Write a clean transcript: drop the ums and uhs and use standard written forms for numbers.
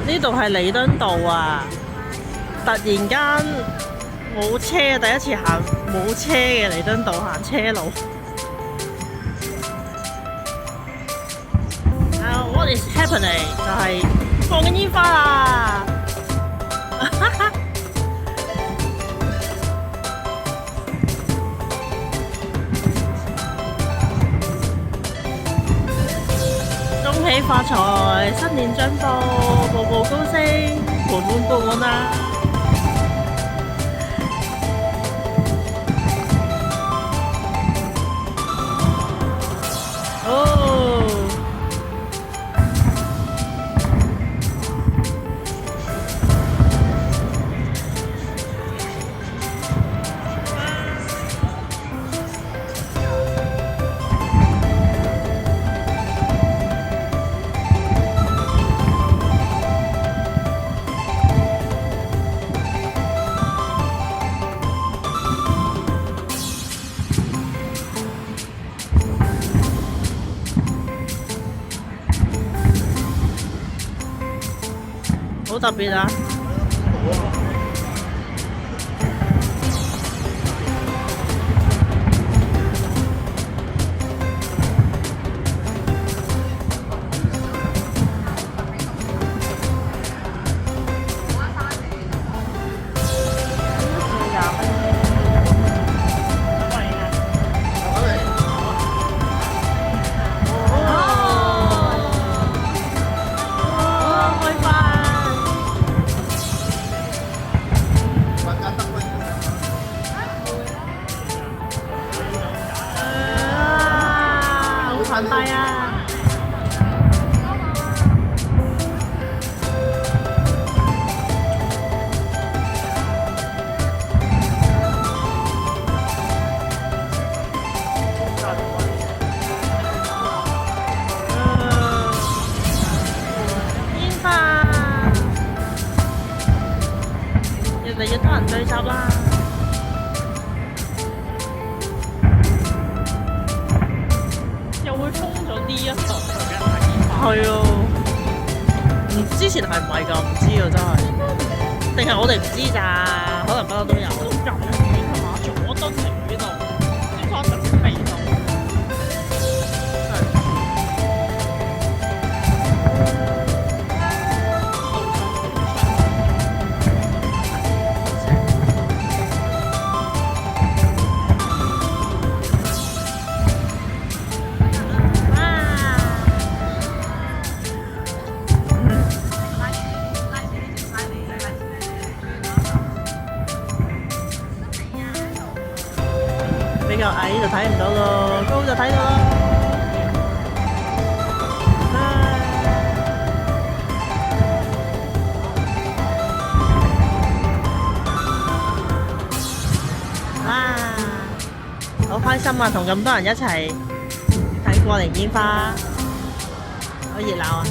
呢度係彌敦道啊！突然間冇車，第一次行冇車嘅彌敦道行車路。What is happening？ 就係放緊煙花啦！恭喜發財，新年進步，步步高升，盤滿缽滿啦！哦，好特別啊！好澎湃啊！煙花，越嚟越多人聚集啦！又會封咗呢一度嘅煙花。係啊，之前係唔係㗎？唔知啊，真係。定係我哋唔知咋？可能不嬲都有。入嚟㗎嘛，佐敦嚟呢度，先開特別味道。比較矮就睇唔到咯，高就睇到咯。哇！好開心啊，同咁多人一齊睇過年煙花，好熱鬧啊！